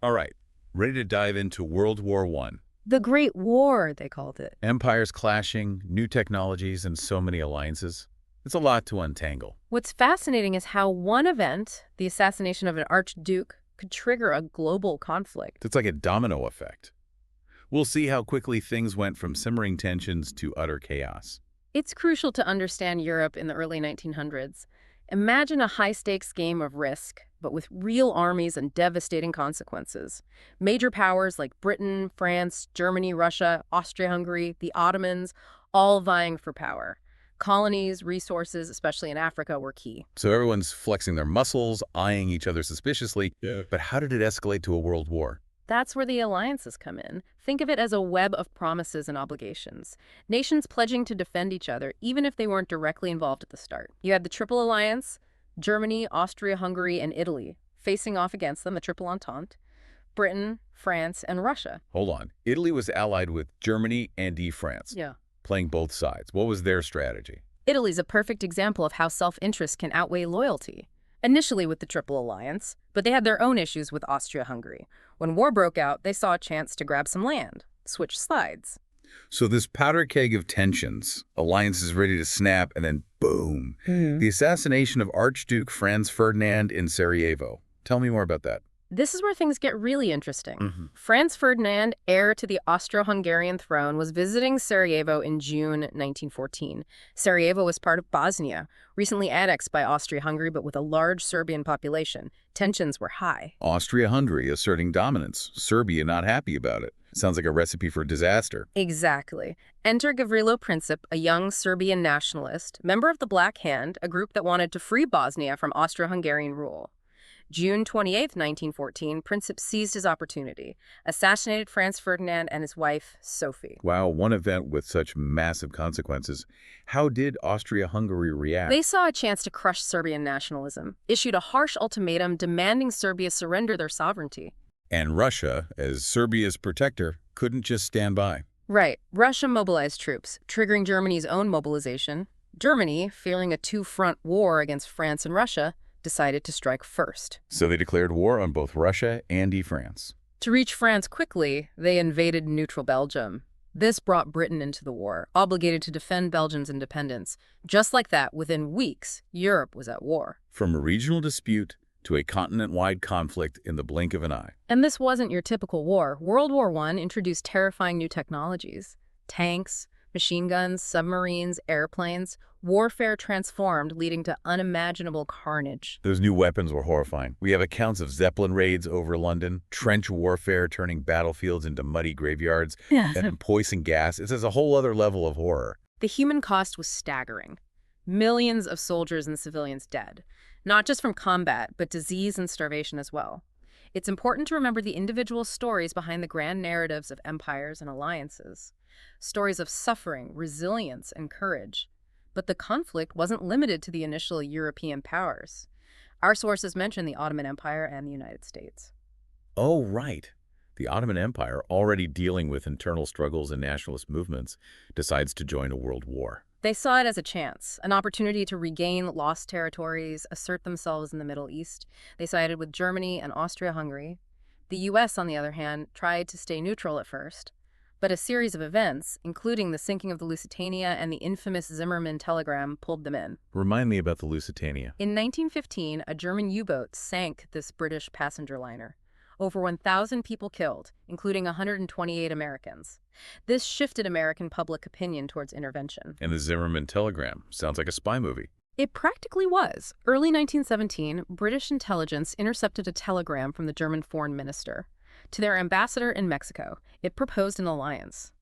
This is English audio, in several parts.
All right, ready to dive into World War One. The Great War, they called it. Empires clashing, new technologies, and so many alliances. It's a lot to untangle. What's fascinating is how one event, the assassination of an archduke, could trigger a global conflict. It's like a domino effect. We'll see how quickly things went from simmering tensions to utter chaos. It's crucial to understand Europe in the early 1900s. Imagine a high-stakes game of Risk, but with real armies and devastating consequences. Major powers like Britain, France, Germany, Russia, Austria-Hungary, the Ottomans, all vying for power. Colonies, resources, especially in Africa, were key. So everyone's flexing their muscles, eyeing each other suspiciously. Yeah. But how did it escalate to a world war? That's where the alliances come in. Think of it as a web of promises and obligations. Nations pledging to defend each other, even if they weren't directly involved at the start. You had the Triple Alliance, Germany, Austria-Hungary, and Italy, facing off against them, the Triple Entente, Britain, France, and Russia. Hold on. Italy was allied with Germany and France, Yeah. playing both sides. What was their strategy? Italy's a perfect example of how self-interest can outweigh loyalty. Initially with the Triple Alliance, but they had their own issues with Austria-Hungary. When war broke out, they saw a chance to grab some land, switch sides. So this powder keg of tensions, alliances ready to snap, and then boom. The assassination of Archduke Franz Ferdinand in Sarajevo. Tell me more about that. This is where things get really interesting. Franz Ferdinand, heir to the Austro-Hungarian throne, was visiting Sarajevo in June 1914. Sarajevo was part of Bosnia, recently annexed by Austria-Hungary but with a large Serbian population. Tensions were high. Austria-Hungary asserting dominance. Serbia not happy about it. Sounds like a recipe for disaster. Exactly. Enter Gavrilo Princip, a young Serbian nationalist, member of the Black Hand, a group that wanted to free Bosnia from Austro-Hungarian rule. June 28, 1914, Princip seized his opportunity, assassinated Franz Ferdinand and his wife, Sophie. Wow, one event with such massive consequences. How did Austria-Hungary react? They saw a chance to crush Serbian nationalism, issued a harsh ultimatum demanding Serbia surrender their sovereignty. And Russia, as Serbia's protector, couldn't just stand by. Right. Russia mobilized troops, triggering Germany's own mobilization. Germany, fearing a two-front war against France and Russia, decided to strike first. So they declared war on both Russia and France. To reach France quickly, they invaded neutral Belgium. This brought Britain into the war, obligated to defend Belgium's independence. Just like that, within weeks, Europe was at war. From a regional dispute to a continent-wide conflict in the blink of an eye. And this wasn't your typical war. World War I introduced terrifying new technologies. Tanks, machine guns, submarines, airplanes. Warfare transformed, leading to unimaginable carnage. Those new weapons were horrifying. We have accounts of Zeppelin raids over London, trench warfare turning battlefields into muddy graveyards, and poison gas. It's a whole other level of horror. The human cost was staggering. Millions of soldiers and civilians dead, not just from combat, but disease and starvation as well. It's important to remember the individual stories behind the grand narratives of empires and alliances. Stories of suffering, resilience, and courage. But the conflict wasn't limited to the initial European powers. Our sources mention the Ottoman Empire and the United States. Oh, right. The Ottoman Empire, already dealing with internal struggles and nationalist movements, decides to join a world war. They saw it as a chance, an opportunity to regain lost territories, assert themselves in the Middle East. They sided with Germany and Austria-Hungary. The U.S., on the other hand, tried to stay neutral at first. But a series of events, including the sinking of the Lusitania and the infamous Zimmermann telegram, pulled them in. Remind me about the Lusitania. In 1915, a German U-boat sank this British passenger liner. Over 1,000 people killed, including 128 Americans. This shifted American public opinion towards intervention. And the Zimmermann telegram sounds like a spy movie. It practically was. Early 1917, British intelligence intercepted a telegram from the German foreign minister. To their ambassador in Mexico, it proposed an alliance.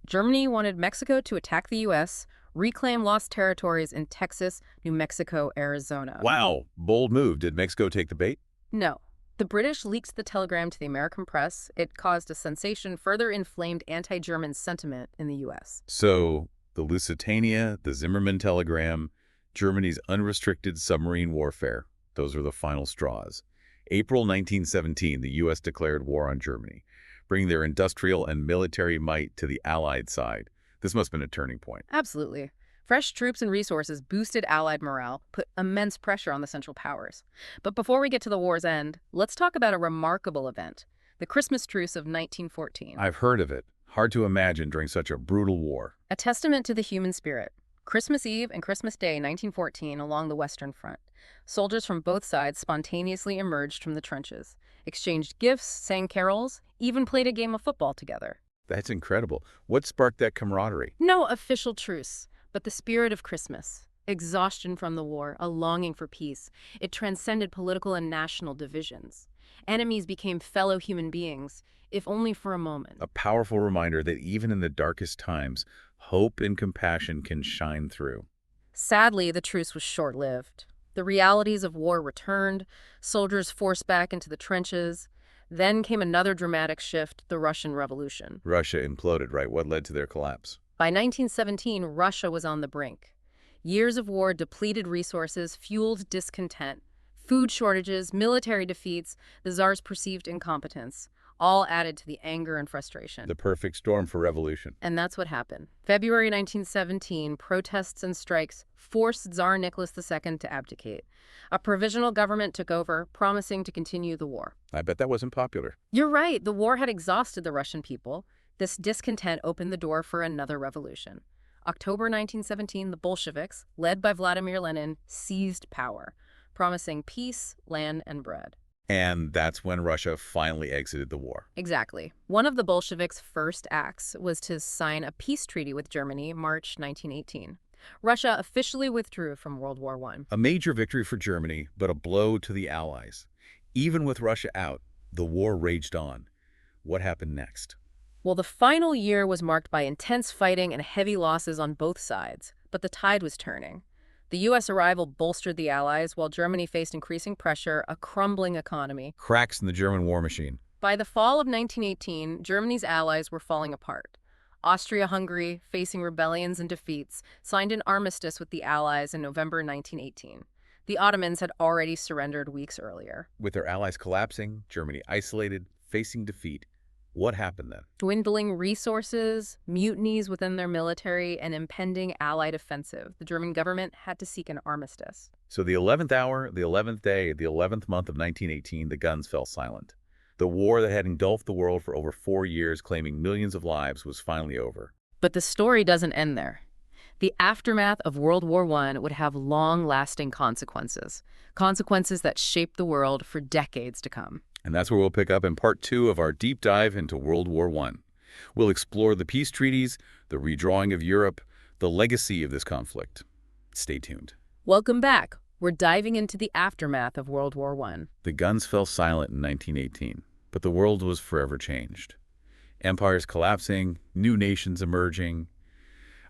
Germany wanted Mexico to attack the U.S., reclaim lost territories in Texas, New Mexico, Arizona. Wow, bold move. Did Mexico take the bait? No. The British leaked the telegram to the American press. It caused a sensation, further inflamed anti-German sentiment in the U.S. So, the Lusitania, the Zimmermann telegram, Germany's unrestricted submarine warfare, those are the final straws. April 1917, the U.S. declared war on Germany, bringing their industrial and military might to the Allied side. This must have been a turning point. Absolutely. Fresh troops and resources boosted Allied morale, put immense pressure on the Central Powers. But before we get to the war's end, let's talk about a remarkable event, the Christmas Truce of 1914. I've heard of it. Hard to imagine during such a brutal war. A testament to the human spirit. Christmas Eve and Christmas Day 1914 along the Western Front. Soldiers from both sides spontaneously emerged from the trenches, exchanged gifts, sang carols, even played a game of football together. That's incredible. What sparked that camaraderie? No official truce, but the spirit of Christmas. Exhaustion from the war, a longing for peace. It transcended political and national divisions. Enemies became fellow human beings, if only for a moment. A powerful reminder that even in the darkest times, hope and compassion can shine through. Sadly, the truce was short-lived. The realities of war returned, soldiers forced back into the trenches. Then came another dramatic shift, the Russian Revolution. Russia imploded, right? What led to their collapse? By 1917, Russia was on the brink. Years of war depleted resources, fueled discontent. Food shortages, military defeats, the Tsar's perceived incompetence, all added to the anger and frustration. The perfect storm for revolution. And that's what happened. February 1917, protests and strikes forced Tsar Nicholas II to abdicate. A provisional government took over, promising to continue the war. I bet that wasn't popular. You're right, the war had exhausted the Russian people. This discontent opened the door for another revolution. October 1917, the Bolsheviks, led by Vladimir Lenin, seized power, promising peace, land, and bread. And that's when Russia finally exited the war. Exactly. One of the Bolsheviks' first acts was to sign a peace treaty with Germany, March 1918. Russia officially withdrew from World War I. A major victory for Germany, but a blow to the Allies. Even with Russia out, the war raged on. What happened next? Well, the final year was marked by intense fighting and heavy losses on both sides, but the tide was turning. The U.S. arrival bolstered the Allies, while Germany faced increasing pressure, a crumbling economy. Cracks in the German war machine. By the fall of 1918, Germany's allies were falling apart. Austria-Hungary, facing rebellions and defeats, signed an armistice with the Allies in November 1918. The Ottomans had already surrendered weeks earlier. With their allies collapsing, Germany isolated, facing defeat. What happened then? Dwindling resources, mutinies within their military, and impending Allied offensive, the German government had to seek an armistice. So the 11th hour, the 11th day, the 11th month of 1918, the guns fell silent. The war that had engulfed the world for over 4 years, claiming millions of lives, was finally over. But the story doesn't end there. The aftermath of World War I would have long-lasting consequences, consequences that shaped the world for decades to come. And that's where we'll pick up in part 2 of our deep dive into World War I. We'll explore the peace treaties, the redrawing of Europe, the legacy of this conflict. Stay tuned. Welcome back. We're diving into the aftermath of World War I. The guns fell silent in 1918, but the world was forever changed. Empires collapsing, new nations emerging.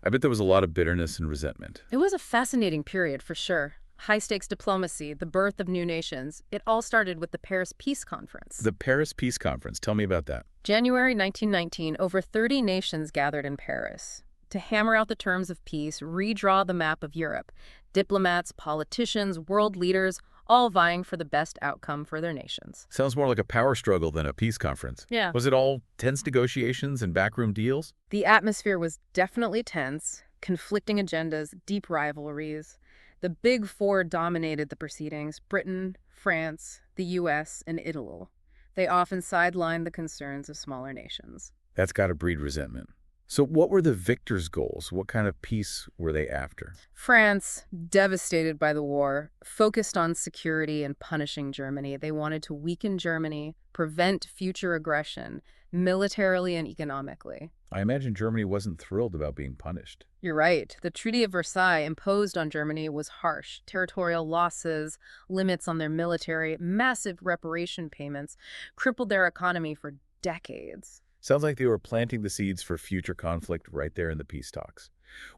I bet there was a lot of bitterness and resentment. It was a fascinating period, for sure. High-stakes diplomacy, the birth of new nations. It all started with the Paris Peace Conference. The Paris Peace Conference. Tell me about that. January 1919, over 30 nations gathered in Paris to hammer out the terms of peace, redraw the map of Europe. Diplomats, politicians, world leaders, all vying for the best outcome for their nations. Sounds more like a power struggle than a peace conference. Yeah. Was it all tense negotiations and backroom deals? The atmosphere was definitely tense, conflicting agendas, deep rivalries. The Big Four dominated the proceedings: Britain, France, the U.S., and Italy. They often sidelined the concerns of smaller nations. That's got to breed resentment. So what were the victors' goals? What kind of peace were they after? France, devastated by the war, focused on security and punishing Germany. They wanted to weaken Germany, prevent future aggression, militarily and economically. I imagine Germany wasn't thrilled about being punished. You're right. The Treaty of Versailles imposed on Germany was harsh. Territorial losses, limits on their military, massive reparation payments, crippled their economy for decades. Sounds like they were planting the seeds for future conflict right there in the peace talks.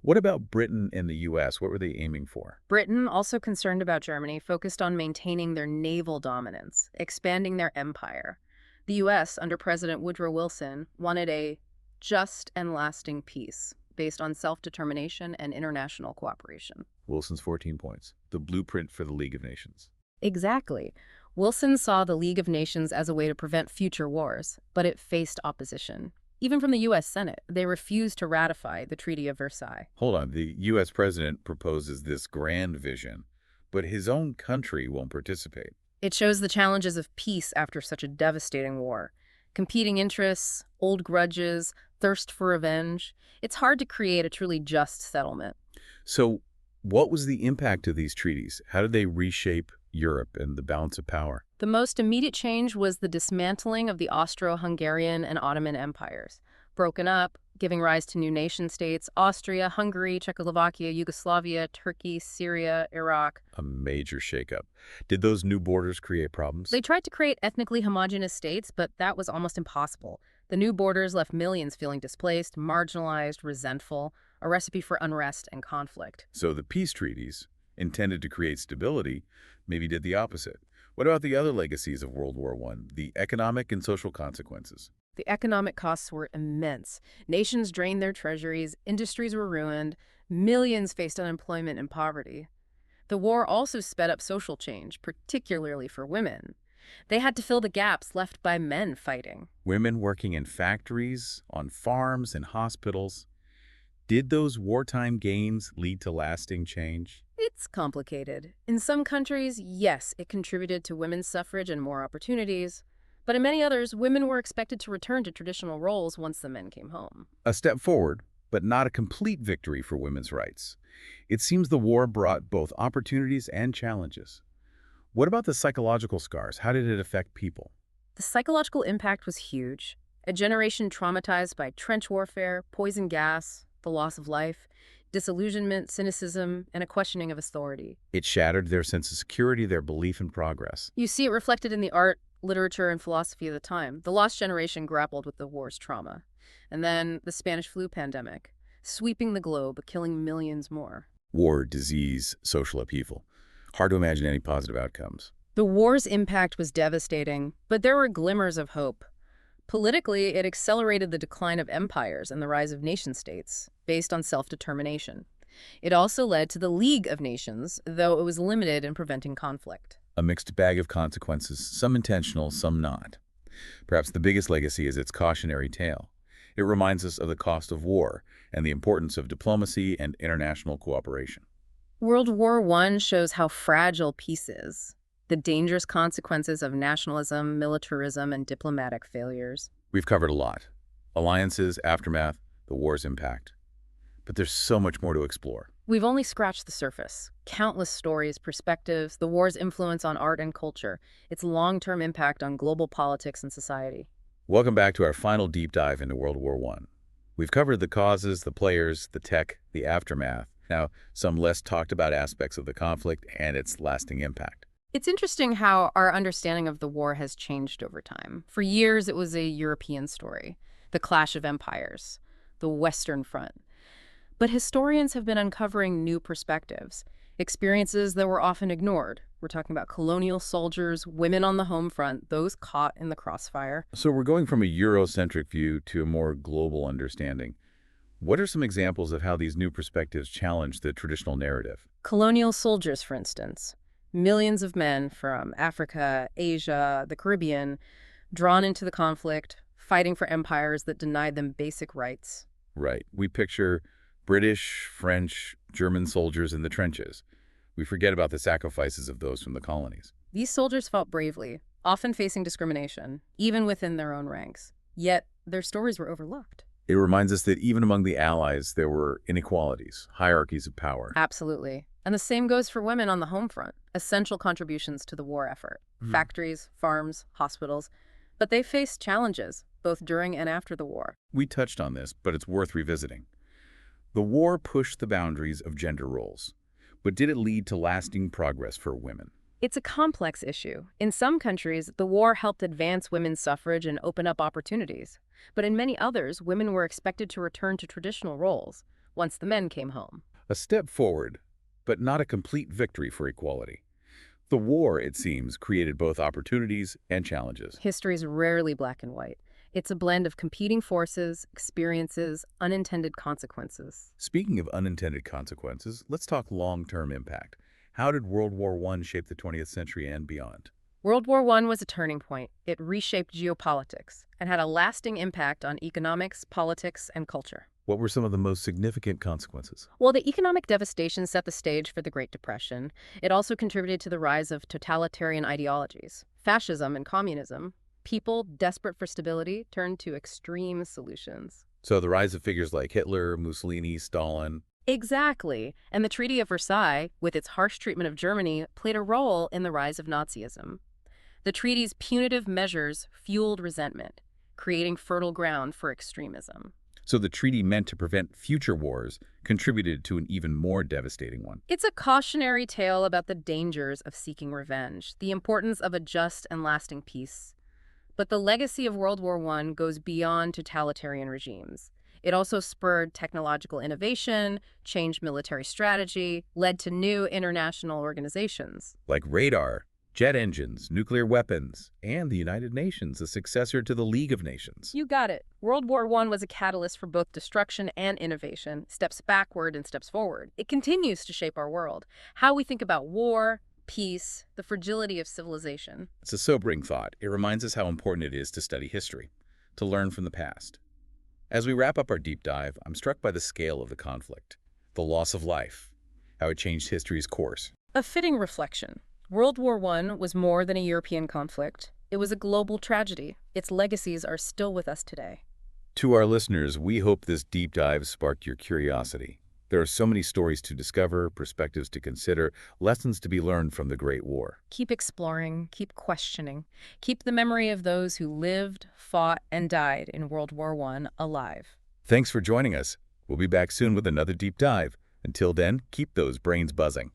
What about Britain and the U.S.? What were they aiming for? Britain, also concerned about Germany, focused on maintaining their naval dominance, expanding their empire. The U.S., under President Woodrow Wilson, wanted a just and lasting peace based on self-determination and international cooperation. Wilson's 14 points, the blueprint for the League of Nations. Exactly. Wilson saw the League of Nations as a way to prevent future wars, but it faced opposition. Even from the U.S. Senate, they refused to ratify the Treaty of Versailles. Hold on, the U.S. president proposes this grand vision, but his own country won't participate. It shows the challenges of peace after such a devastating war. Competing interests, old grudges, thirst for revenge. It's hard to create a truly just settlement. So what was the impact of these treaties? How did they reshape Europe and the balance of power? The most immediate change was the dismantling of the Austro-Hungarian and Ottoman empires. Broken up, giving rise to new nation-states: Austria, Hungary, Czechoslovakia, Yugoslavia, Turkey, Syria, Iraq. A major shakeup. Did those new borders create problems? They tried to create ethnically homogeneous states, but that was almost impossible. The new borders left millions feeling displaced, marginalized, resentful, a recipe for unrest and conflict. So the peace treaties, intended to create stability, maybe did the opposite. What about the other legacies of World War I, the economic and social consequences? The economic costs were immense. Nations drained their treasuries, industries were ruined, millions faced unemployment and poverty. The war also sped up social change, particularly for women. They had to fill the gaps left by men fighting. Women working in factories, on farms, and hospitals. Did those wartime gains lead to lasting change? It's complicated. In some countries, yes, it contributed to women's suffrage and more opportunities. But in many others, women were expected to return to traditional roles once the men came home. A step forward, but not a complete victory for women's rights. It seems the war brought both opportunities and challenges. What about the psychological scars? How did it affect people? The psychological impact was huge. A generation traumatized by trench warfare, poison gas, the loss of life, disillusionment, cynicism, and a questioning of authority. It shattered their sense of security, their belief in progress. You see it reflected in the art, literature, and philosophy of the time. The lost generation grappled with the war's trauma. And then the Spanish flu pandemic, sweeping the globe, killing millions more. War, disease, social upheaval. Hard to imagine any positive outcomes. The war's impact was devastating, but there were glimmers of hope. Politically, it accelerated the decline of empires and the rise of nation-states, based on self-determination. It also led to the League of Nations, though it was limited in preventing conflict. A mixed bag of consequences, some intentional, some not. Perhaps the biggest legacy is its cautionary tale. It reminds us of the cost of war and the importance of diplomacy and international cooperation. World War I shows how fragile peace is, the dangerous consequences of nationalism, militarism, and diplomatic failures. We've covered a lot. Alliances, aftermath, the war's impact. But there's so much more to explore. We've only scratched the surface. Countless stories, perspectives, the war's influence on art and culture, its long-term impact on global politics and society. Welcome back to our final deep dive into World War I. We've covered the causes, the players, the tech, the aftermath. Now, some less talked about aspects of the conflict and its lasting impact. It's interesting how our understanding of the war has changed over time. For years, it was a European story, the clash of empires, the Western Front. But historians have been uncovering new perspectives, experiences that were often ignored. We're talking about colonial soldiers, women on the home front, those caught in the crossfire. So we're going from a Eurocentric view to a more global understanding. What are some examples of how these new perspectives challenge the traditional narrative? Colonial soldiers, for instance. Millions of men from Africa, Asia, the Caribbean, drawn into the conflict, fighting for empires that denied them basic rights. Right. We picture British, French, German soldiers in the trenches. We forget about the sacrifices of those from the colonies. These soldiers fought bravely, often facing discrimination, even within their own ranks. Yet, their stories were overlooked. It reminds us that even among the Allies, there were inequalities, hierarchies of power. Absolutely. And the same goes for women on the home front, essential contributions to the war effort. Factories, farms, hospitals. But they faced challenges, both during and after the war. We touched on this, but it's worth revisiting. The war pushed the boundaries of gender roles, but did it lead to lasting progress for women? It's a complex issue. In some countries, the war helped advance women's suffrage and open up opportunities. But in many others, women were expected to return to traditional roles once the men came home. A step forward, but not a complete victory for equality. The war, it seems, created both opportunities and challenges. History is rarely black and white. It's a blend of competing forces, experiences, unintended consequences. Speaking of unintended consequences, let's talk long-term impact. How did World War I shape the 20th century and beyond? World War I was a turning point. It reshaped geopolitics and had a lasting impact on economics, politics, and culture. What were some of the most significant consequences? Well, the economic devastation set the stage for the Great Depression. It also contributed to the rise of totalitarian ideologies, fascism and communism. People, desperate for stability, turned to extreme solutions. So the rise of figures like Hitler, Mussolini, Stalin. Exactly. And the Treaty of Versailles, with its harsh treatment of Germany, played a role in the rise of Nazism. The treaty's punitive measures fueled resentment, creating fertile ground for extremism. So the treaty meant to prevent future wars contributed to an even more devastating one. It's a cautionary tale about the dangers of seeking revenge, the importance of a just and lasting peace. But the legacy of World War I goes beyond totalitarian regimes. It also spurred technological innovation, changed military strategy, led to new international organizations. Like radar, jet engines, nuclear weapons, and the United Nations, a successor to the League of Nations. You got it. World War I was a catalyst for both destruction and innovation, steps backward and steps forward. It continues to shape our world, how we think about war, peace, the fragility of civilization. It's a sobering thought. It reminds us how important it is to study history, to learn from the past. As we wrap up our deep dive, I'm struck by the scale of the conflict, the loss of life, how it changed history's course. A fitting reflection. World War I was more than a European conflict. It was a global tragedy. Its legacies are still with us today. To our listeners, we hope this deep dive sparked your curiosity. There are so many stories to discover, perspectives to consider, lessons to be learned from the Great War. Keep exploring, keep questioning, keep the memory of those who lived, fought, and died in World War I alive. Thanks for joining us. We'll be back soon with another deep dive. Until then, keep those brains buzzing.